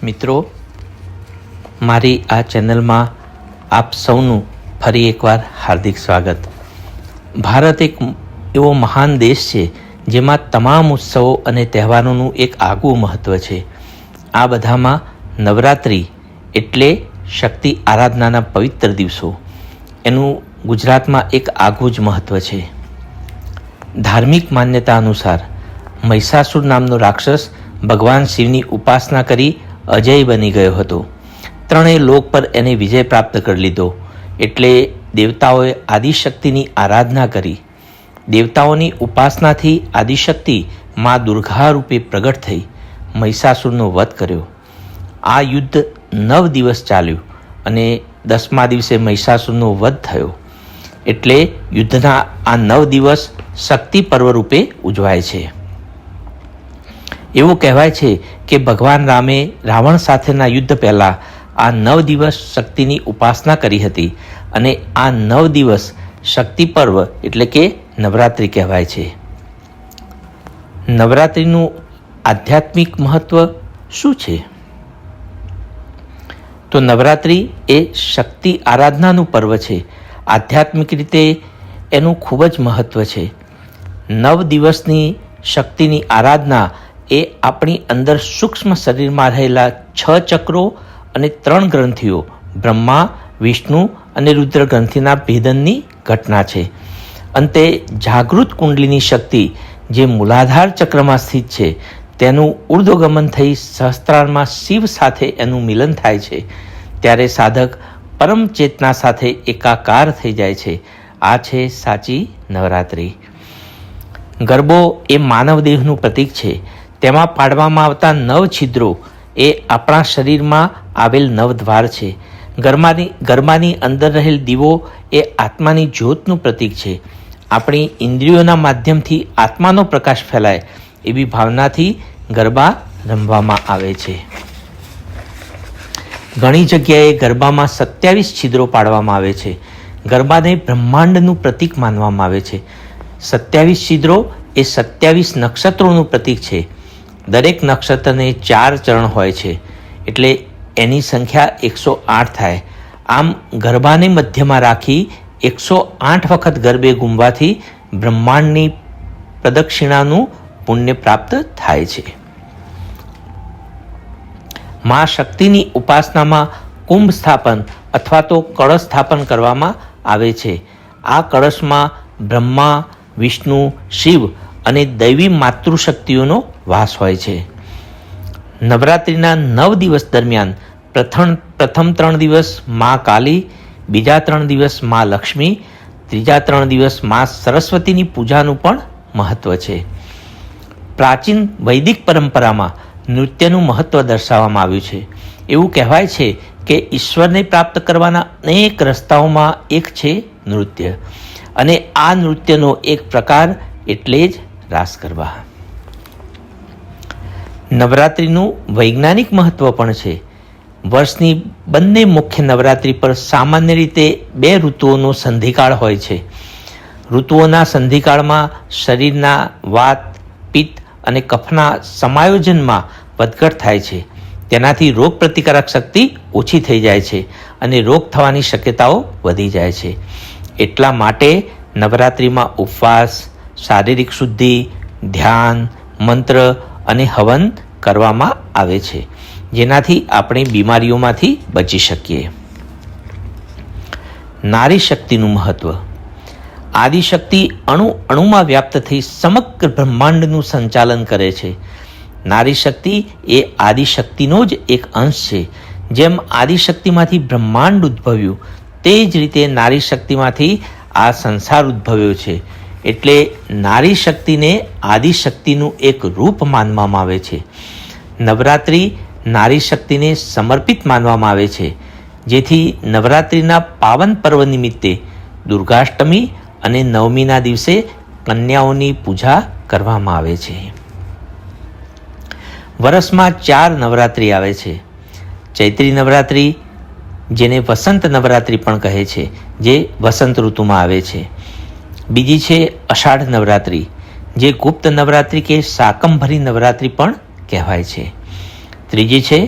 મિત્રો, મારી આ ચેનલમાં આપ સૌનું ફરી એકવાર હાર્દિક સ્વાગત. ભારત એક એવો મહાન દેશ છે જેમાં તમામ ઉત્સવો અને તહેવારોનું એક આગવું મહત્ત્વ છે. આ બધામાં નવરાત્રિ એટલે શક્તિ આરાધનાના પવિત્ર દિવસો, એનું ગુજરાતમાં એક આગવું જ મહત્ત્વ છે. ધાર્મિક માન્યતા અનુસાર મહિષાસુર નામનો રાક્ષસ ભગવાન શિવની ઉપાસના કરી અજય બની ગયો હતો. ત્રણેય લોક પર એને વિજય પ્રાપ્ત કરી લીધો. એટલે દેવતાઓએ આદિશક્તિની આરાધના કરી. દેવતાઓની ઉપાસનાથી આદિશક્તિ મા દુર્ગા રૂપે પ્રગટ થઈ મહિષાસુરનો વધ કર્યો. આ યુદ્ધ 9 દિવસ ચાલ્યું અને 10મા દિવસે મહિષાસુરનો વધ થયો. એટલે યુદ્ધના આ 9 દિવસ શક્તિ પર્વ રૂપે ઉજવાય છે. એવું કહેવાય છે કે ભગવાન રામે રાવણ સાથેના યુદ્ધ પહેલાં આ 9 દિવસ શક્તિની ઉપાસના કરી હતી અને આ 9 દિવસ શક્તિ પર્વ એટલે કે નવરાત્રિ કહેવાય છે. નવરાત્રિનું આધ્યાત્મિક મહત્ત્વ શું છે? તો નવરાત્રિ એ શક્તિ આરાધનાનું પર્વ છે. આધ્યાત્મિક રીતે એનું ખૂબ જ મહત્ત્વ છે. 9 દિવસની શક્તિની આરાધના એ આપણી અંદર સૂક્ષ્મ શરીરમાં રહેલા 6 ચક્રો અને 3 ગ્રંથિઓ બ્રહ્મા, વિષ્ણુ અને રુદ્ર ગ્રંથિના ભેદનની ઘટના છે. અંતે જાગૃત કુંડલીની શક્તિ જે મૂલાધાર ચક્રમાં સ્થિત છે તેનું ઉર્ધ્વગમન થઈ સહસ્ત્રારમાં શિવ સાથે એનું મિલન થાય છે. ત્યારે સાધક પરમ ચેતના સાથે એકાકાર થઈ જાય છે. આ છે સાચી નવરાત્રિ. ગરબો એ માનવ દેહનું પ્રતીક છે. તેમાં પાડવામાં આવતા 9 છિદ્રો એ આપણા શરીરમાં આવેલ 9 દ્વાર છે. ગરબાની અંદર રહેલ દીવો એ આત્માની જ્યોતનું પ્રતીક છે. આપણી ઇન્દ્રિયોના માધ્યમથી આત્માનો પ્રકાશ ફેલાય એવી ભાવનાથી ગરબા રમવામાં આવે છે. ઘણી જગ્યાએ ગરબામાં 27 છિદ્રો પાડવામાં આવે છે. ગરબાને બ્રહ્માંડનું પ્રતીક માનવામાં આવે છે. 27 છિદ્રો એ 27 નક્ષત્રોનું પ્રતીક છે. દરેક નક્ષત્રને 4 ચરણ હોય છે એટલે એની સંખ્યા 108 થાય. આમ ગરબાને મધ્યમાં રાખી 108 વખત ગરબે ઘૂમવાથી બ્રહ્માંડની પ્રદક્ષિણાનું પુણ્ય પ્રાપ્ત થાય છે. મા શક્તિની ઉપાસનામાં કુંભ સ્થાપન અથવા તો કળશ સ્થાપન કરવામાં આવે છે. આ કળશમાં બ્રહ્મા, વિષ્ણુ, શિવ અને દૈવી માતૃશક્તિઓનો વાસ હોય છે. નવરાત્રિના 9 દિવસ દરમિયાન પ્રથમ 3 દિવસ મા કાલી, બીજા 3 દિવસ મા લક્ષ્મી, ત્રીજા 3 દિવસ મા સરસ્વતીની પૂજાનું પણ મહત્ત્વ છે. પ્રાચીન વૈદિક પરંપરામાં નૃત્યનું મહત્ત્વ દર્શાવવામાં આવ્યું છે. એવું કહેવાય છે કે ઈશ્વરને પ્રાપ્ત કરવાના અનેક રસ્તાઓમાં એક છે નૃત્ય, અને આ નૃત્યનો એક પ્રકાર એટલે જ રાસ ગરબા. નવરાત્રિનું વૈજ્ઞાનિક મહત્ત્વ પણ છે. વર્ષની બંને મુખ્ય નવરાત્રિ પર સામાન્ય રીતે 2 ઋતુઓનો સંધિકાળ હોય છે. ઋતુઓના સંધિકાળમાં શરીરના વાત, પિત્ત અને કફના સમાયોજનમાં વધઘટ થાય છે. તેનાથી રોગ પ્રતિકારક શક્તિ ઓછી થઈ જાય છે અને રોગ થવાની શક્યતાઓ વધી જાય છે. એટલા માટે નવરાત્રિમાં ઉપવાસ, શારીરિક શુદ્ધિ, ધ્યાન, મંત્ર અને હવન કરવામાં આવે છે, જેનાથી આપણે બીમારીઓમાંથી બચી શકીએ. નારી શક્તિનું મહત્ત્વ. આદિશક્તિ અણુમાં વ્યાપ્ત થઈ સમગ્ર બ્રહ્માંડનું સંચાલન કરે છે. નારી શક્તિ એ આદિશક્તિનો જ એક અંશ છે. જેમ આદિશક્તિમાંથી બ્રહ્માંડ ઉદ્ભવ્યું તે જ રીતે નારી શક્તિમાંથી આ સંસાર ઉદ્ભવ્યો છે. એટલે નારી શક્તિને આદિશક્તિનું એક રૂપ માનવામાં આવે છે. નવરાત્રિ નારી શક્તિને સમર્પિત માનવામાં આવે છે, જેથી નવરાત્રિના પાવન પર્વ નિમિત્તે દુર્ગાષ્ટમી અને નવમીના દિવસે કન્યાઓની પૂજા કરવામાં આવે છે. વર્ષમાં 4 નવરાત્રિ આવે છે. ચૈત્રી નવરાત્રિ, જેને વસંત નવરાત્રિ પણ કહે છે, જે વસંત ઋતુમાં આવે છે. બીજી છે અષાઢ નવરાત્રિ, જે ગુપ્ત નવરાત્રિ કે શાકંભરી નવરાત્રિ પણ કહેવાય છે. ત્રીજી છે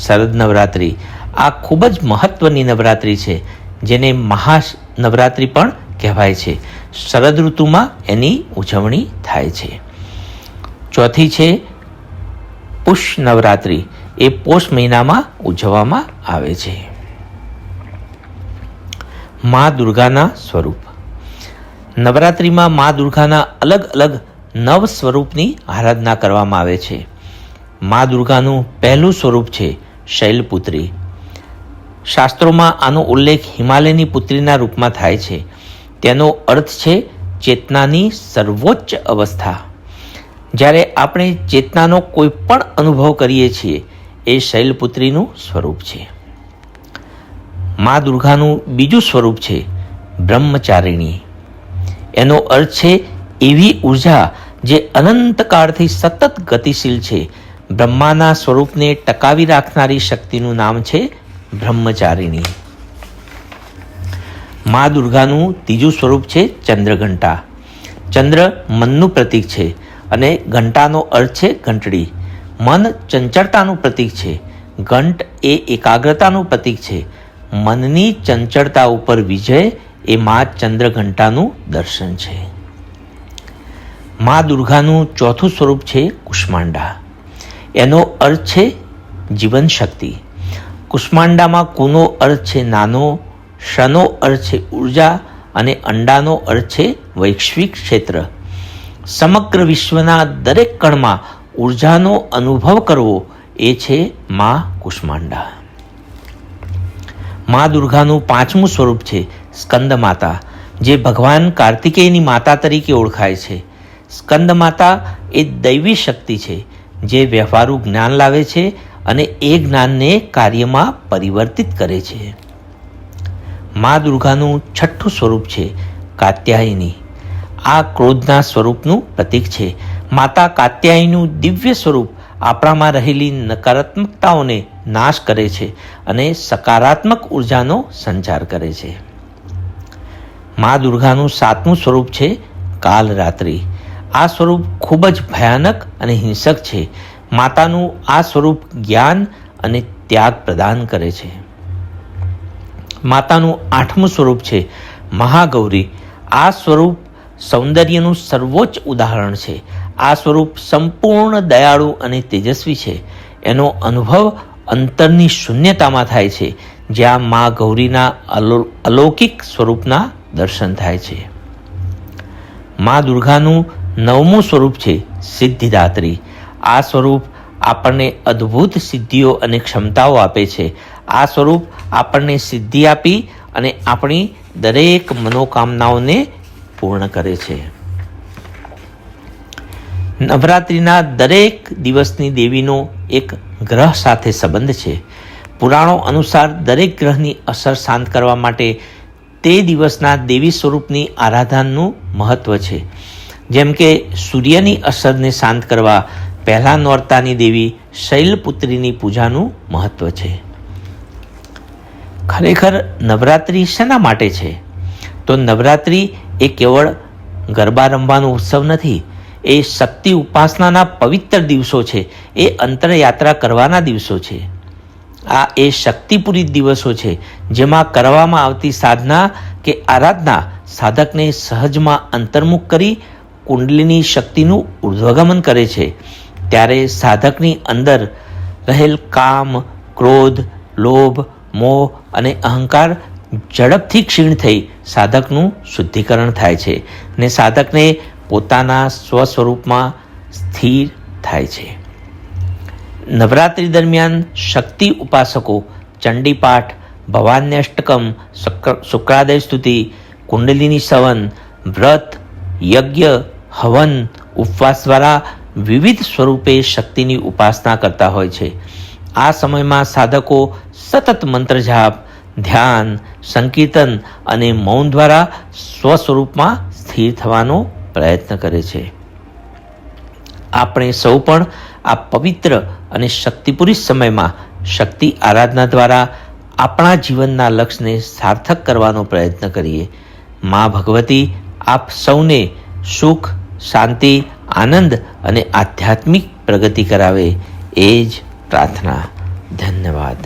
શરદ નવરાત્રિ આ ખૂબ જ મહત્વની નવરાત્રિ છે, જેને મહાનવરાત્રિ પણ કહેવાય છે. શરદ ઋતુમાં એની ઉજવણી થાય છે. ચોથી છે પુષ નવરાત્રિ, એ પોષ મહિનામાં ઉજવવામાં આવે છે. મા દુર્ગાના સ્વરૂપ. નવરાત્રિમાં મા દુર્ગાના અલગ અલગ નવ સ્વરૂપની આરાધના કરવામાં આવે છે. મા દુર્ગાનું પહેલું સ્વરૂપ છે શૈલપુત્રી. શાસ્ત્રોમાં આનો ઉલ્લેખ હિમાલયની પુત્રીના રૂપમાં થાય છે. તેનો અર્થ છે ચેતનાની સર્વોચ્ચ અવસ્થા. જ્યારે આપણે ચેતનાનો કોઈ પણ અનુભવ કરીએ છીએ, એ શૈલપુત્રીનું સ્વરૂપ છે. મા દુર્ગાનું બીજું સ્વરૂપ છે બ્રહ્મચારિણી. એનો અર્થ છે એવી ઉર્જા જે અનંતકાળથી સતત ગતિશીલ છે. બ્રહ્માના સ્વરૂપને ટકાવી રાખનારી શક્તિનું નામ છે બ્રહ્મચારિણી. મા દુર્ગાનું ત્રીજું સ્વરૂપ છે ચંદ્રઘંટા. ચંદ્ર મનનું પ્રતીક છે અને ઘંટાનો અર્થ છે ઘંટડી. મન ચંચળતાનું પ્રતીક છે. ઘંટ એ એકાગ્રતાનું પ્રતીક છે. મનની ચંચળતા ઉપર વિજય એ મા ચંદ્રઘંટાનું દર્શન છે. મા દુર્ગાનું ચોથું સ્વરૂપ છે કુષ્માંડા. એનો અર્થ છે જીવન શક્તિ. કુષ્માંડામાં કુનો અર્થ છે નાનો, શનો અર્થ છે ઉર્જા અને અંડાનો અર્થ છે વૈશ્વિક ક્ષેત્ર. સમગ્ર વિશ્વના દરેક કણમાં ઉર્જાનો અનુભવ કરવો એ છે મા કુષ્માંડા. મા દુર્ગાનું પાંચમું સ્વરૂપ છે સ્કંદ માતા, જે ભગવાન કાર્તિકેયની માતા તરીકે ઓળખાય છે. સ્કંદ માતા એ દૈવી શક્તિ છે, જે વ્યવહારુ જ્ઞાન લાવે છે અને એ જ્ઞાનને કાર્યમાં પરિવર્તિત કરે છે. મા દુર્ગાનું છઠ્ઠું સ્વરૂપ છે કાત્યાયની. આ ક્રોધના સ્વરૂપનું પ્રતીક છે. માતા કાત્યાયનું દિવ્ય સ્વરૂપ આપણામાં રહેલી નકારાત્મકતાઓને નાશ કરે છે અને સકારાત્મક ઉર્જાનો સંચાર કરે છે. મા દુર્ગાનું સાતમું સ્વરૂપ છે કાલરાત્રિ. આ સ્વરૂપ ખૂબ જ ભયાનક અને હિંસક છે. માતાનું આ સ્વરૂપ જ્ઞાન અને ત્યાગ પ્રદાન કરે છે. માતાનું આઠમું સ્વરૂપ છે મહાગૌરી. આ સ્વરૂપ સૌંદર્યનું સર્વોચ્ચ ઉદાહરણ છે. આ સ્વરૂપ સંપૂર્ણ દયાળુ અને તેજસ્વી છે. એનો અનુભવ અંતરની શૂન્યતામાં થાય છે, જ્યાં મા ગૌરીના અલૌકિક સ્વરૂપના દર્શન થાય છે. મા દુર્ગાનું નવમું સ્વરૂપ છે સિદ્ધિદાત્રી. આ સ્વરૂપ આપણને અદ્ભુત સિદ્ધિઓ અને ક્ષમતાઓ આપે છે. આ સ્વરૂપ આપણને સિદ્ધિ આપી અને આપણી દરેક મનોકામનાઓને પૂર્ણ કરે છે. નવરાત્રિના દરેક દિવસની દેવીનો એક ગ્રહ સાથે સંબંધ છે. પુરાણો અનુસાર દરેક ગ્રહની અસર શાંત કરવા માટે તે દિવસના દેવી સ્વરૂપની આરાધનાનું મહત્વ છે. જેમ કે સૂર્યની અસરને શાંત કરવા પહેલા નોરતાની દેવી શૈલપુત્રીની પૂજાનું મહત્વ છે. ખરેખર નવરાત્રિ શેના માટે છે? તો નવરાત્રિ એ કેવળ ગરબા રમવાનો ઉત્સવ નથી. એ શક્તિ ઉપાસનાના પવિત્ર દિવસો છે. એ અંતરયાત્રા કરવાના દિવસો છે. આ એ શક્તિપૂરી દિવસો છે, જેમાં કરવામાં આવતી સાધના કે આરાધના સાધકને સહજમાં અંતર્મુખ કરી કુંડલીની શક્તિનું ઉર્ધ્વગમન કરે છે. ત્યારે સાધકની અંદર રહેલ કામ, ક્રોધ, લોભ, મોહ અને અહંકાર ઝડપથી ક્ષીણ થઈ સાધકનું શુદ્ધિકરણ થાય છે ને સાધકને પોતાના સ્વસ્વરૂપમાં સ્થિર થાય છે. નવરાત્રિ દરમિયાન શક્તિ ઉપાસકો ચંડીપાઠ, ભવાન્ય અષ્ટકમ, શુક્રાદય સ્તુતિ, કુંડલિની સવન, વ્રત, યજ્ઞ, હવન, ઉપવાસ દ્વારા વિવિધ સ્વરૂપે શક્તિની ઉપાસના કરતા હોય છે. આ સમયમાં સાધકો સતત મંત્ર જાપ, ધ્યાન, સંકીર્તન અને મૌન દ્વારા સ્વસ્વરૂપમાં સ્થિર થવાનો પ્રયત્ન કરે છે. આપણે સૌ પણ આ પવિત્ર અને શક્તિપૂરી સમયમાં શક્તિ આરાધના દ્વારા આપણા જીવનના લક્ષ્યને સાર્થક કરવાનો પ્રયત્ન કરીએ. મા ભગવતી આપ સૌને સુખ, શાંતિ, આનંદ અને આધ્યાત્મિક પ્રગતિ કરાવે, એ જ પ્રાર્થના. ધન્યવાદ.